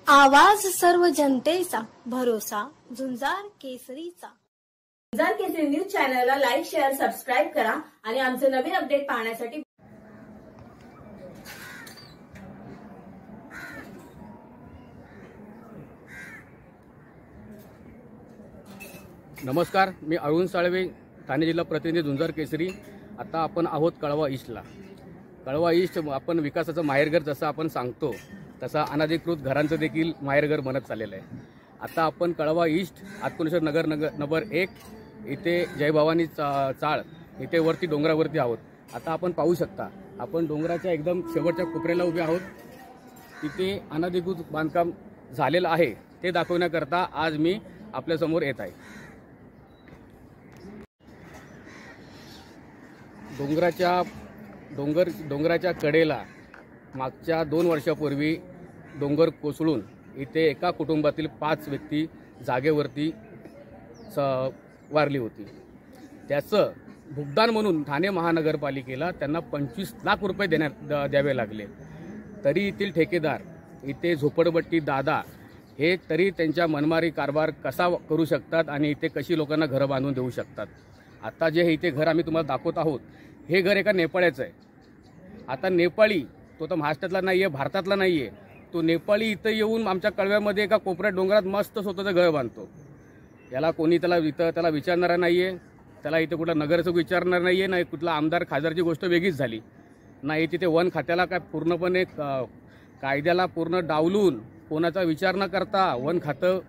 आवाज सर्व जनतेचा, भरोसा झुंजार केसरीचा। झुंजार केसरी न्यूज चॅनलला लाईक, शेअर, सबस्क्राईब करा आणि आमचे नवीन अपडेट पाहण्यासाठी। नमस्कार, मी अरुण साळवे, ठाणे जिल्हा प्रतिनिधी झुंजार केसरी। आता आपण आहोत कळवा ईस्टला। कळवा ईस्ट आपण विकासाचं माहेरघर जसं आपण सांगतो तसा अनधिकृत घरांचं देखील माहेरघर बनत चाललेलं आहे। आता आपण कळवा ईस्ट आत्मनेश्वर नगर नंबर 1 इथे जय भवानी चाळ इथे वरती डोंगरावरती आहोत। आता आपण पाहू शकता, आपण डोंगराच्या एकदम शेवटच्या कोपऱ्याला उभे आहोत। तिथे अनधिकृत बांधकाम झालेलं आहे ते दाखवण्याकरता आज मी आपल्या समोर येत आहे। डोंगराच्या कडेला मागच्या 2 वर्षापूर्वी डोंगर कोसळून इथे एका कुटुंबातील 5 व्यक्ती जागेवरती वारली होती। त्याचं भुगतान म्हणून ठाणे महानगरपालिकेला त्यांना 25 लाख रुपये द्यावे लागले। तरी येथील ठेकेदार इथे झोपडपट्टी दादा हे तरी त्यांच्या मनमारी कारभार कसा करू शकतात आणि इथे कशी लोकांना घरं बांधून देऊ शकतात। आता जे इथे घर आम्ही तुम्हाला दाखवत आहोत हे घर एका नेपाळ्याचं आहे। आता नेपाळी तो तर महाराष्ट्रातला नाही आहे, भारतातला नाही आहे, तो नेपाळी इथं येऊन आमच्या कळव्यामध्ये एका कोपऱ्यात डोंगरात मस्त स्वतःचं घर बांधतो। याला कोणी त्याला विचारणारा नाही आहे, त्याला इथे कुठला नगरसेवक विचारणार नाही आहे, नाही कुठला आमदार खासदारची गोष्ट वेगळीच झाली नाही। तिथे वन खात्याला काय पूर्णपणे कायद्याला पूर्ण डावलून कोणाचा विचार न करता वन खातं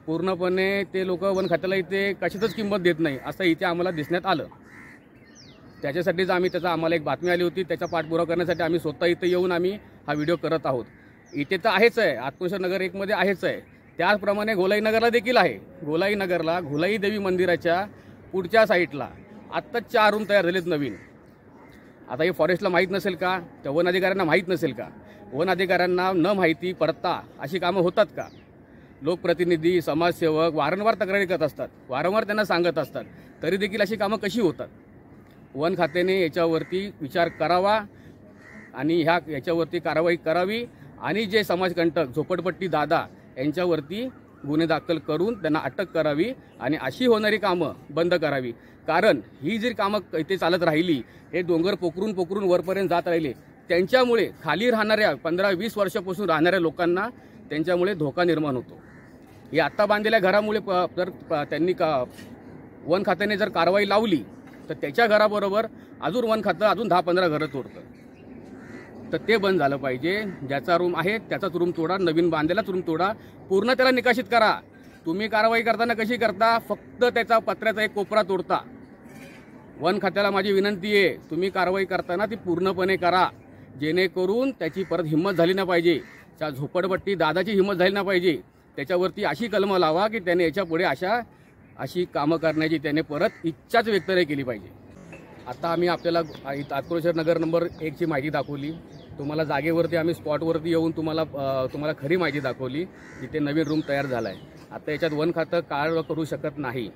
पूर्णपणे ते लोक वन खात्याला इथे कशाचीच किंमत देत नाही असं इथे आम्हाला दिसण्यात आलं। त्याच्यासाठीच आम्हाला एक बातमी आली होती, त्याचा पाठपुरावा करण्यासाठी आम्ही स्वतः इथे येऊन आम्ही हा व्हिडिओ करत आहोत। इथे तर आहेच आहे, आत्मनेश्वर नगर 1 मध्ये आहेच आहे, त्याचप्रमाणे गोलाई नगरला देखील आहे। गोलाई नगरला गोलाई देवी मंदिराच्या पुढच्या साईडला आत्ता 4 रूम तयार झालेत नवीन। आता हे फॉरेस्टला माहीत नसेल का, त्या वन अधिकाऱ्यांना माहीत नसेल का? वन अधिकाऱ्यांना न माहिती पडता अशी कामं होतात का? लोकप्रतिनिधी, समाजसेवक वारंवार तक्रारी करत असतात, वारंवार त्यांना सांगत असतात, तरी देखील अशी कामं कशी होतात? वन खात्याने याच्यावरती विचार करावा आणि याच्यावरती कारवाई करावी आणि जे समाजकंटक झोपडपट्टी दादा यांच्यावरती गुन्हे दाखल करून त्यांना अटक करावी आणि अशी होणारी कामं बंद करावी। कारण ही जी कामं इथे चालत राहिली, हे डोंगर पोखरून वरपर्यंत जात राहिले, त्यांच्यामुळे खाली राहणाऱ्या 15-20 वर्षापासून राहणाऱ्या लोकांना त्यांच्यामुळे धोका निर्माण होतो। हे आत्ता बांधलेल्या घरामुळे जर त्यांनी वन खात्याने जर कारवाई लावली तर त्याच्या घराबरोबर अजून वन खातं अजून 10-15 घरं तोडतं। तर ते बंद झालं पाहिजे। ज्याचा रूम आहे त्याचाच रूम तोडा, नवीन बांधलेलाच रूम तोडा, पूर्ण त्याला निकाशित करा। तुम्ही कारवाई करताना कशी करता? फक्त त्याचा पत्र्याचा एक कोपरा तोडता। वन खात्याला माझी विनंती आहे, तुम्ही कारवाई करताना ती पूर्णपणे करा, जेणेकरून त्याची परत हिंमत झाली ना पाहिजे, त्या झोपडपट्टी दादाची हिंमत झाली ना पाहिजे। त्याच्यावरती अशी कलमं लावा की त्याने याच्यापुढे अशी कामं करण्याची त्याने परत इच्छाच व्यक्त नाही केली पाहिजे। आता आम्ही आपल्याला आत्मनेश्वर नगर नंबर 1 ची माहिती दाखवली, तुम्हाला जागेवरती आम्ही स्पॉटवरती येऊन तुम्हाला खरी माहिती दाखवली, जिथे नवीन रूम तयार झाला आहे। आता याच्यात वन खातं कारवाई करू शकत नाही।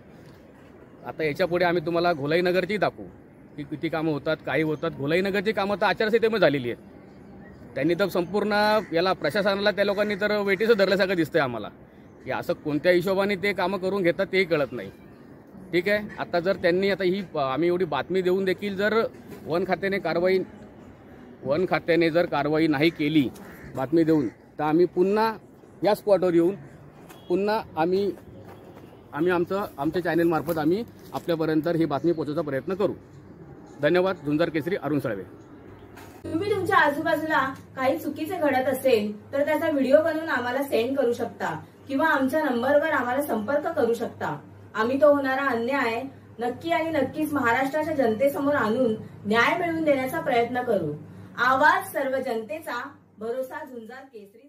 आता याच्यापुढे आम्ही तुम्हाला गोलाई नगरची दाखवू की किती कामं होतात, काही होतात। गोलाई नगरची कामं तर आचारसंहितेमध्ये झालेली आहेत। त्यांनी तर संपूर्ण याला प्रशासनाला त्या लोकांनी तर वेटीचं धरल्यासारखं दिसतंय आम्हाला, की असं कोणत्या हिशोबाने ते कामं करून घेतात तेही कळत नाही। ठीक आहे, आता जर त्यांनी आम्ही एवढी बातमी देऊन देखील जर वन खात्याने जर कारवाई नाही केली बातमी देऊन, तर आम्ही पुन्हा या स्पॉटवर येऊन पुन्हा आम्ही आमच्या चॅनेलमार्फत आम्ही आपल्यापर्यंत ही बातमी पोहोचवण्याचा प्रयत्न करू। धन्यवाद। झुंजार केसरी अरुण साळवे। तुम्ही तुमच्या आजूबाजूला काही चुकीचे घडत असेल तर त्याचा व्हिडिओ बनवून आम्हाला सेंड करू शकता किंवा आमच्या नंबरवर आम्हाला संपर्क करू शकता। आम्ही तो होणारा अन्याय नक्कीच महाराष्ट्राच्या जनतेसमोर आणून न्याय मिळवून देण्याचा प्रयत्न करू। आवाज सर्व जनतेचा, भरोसा झुंजार केसरी।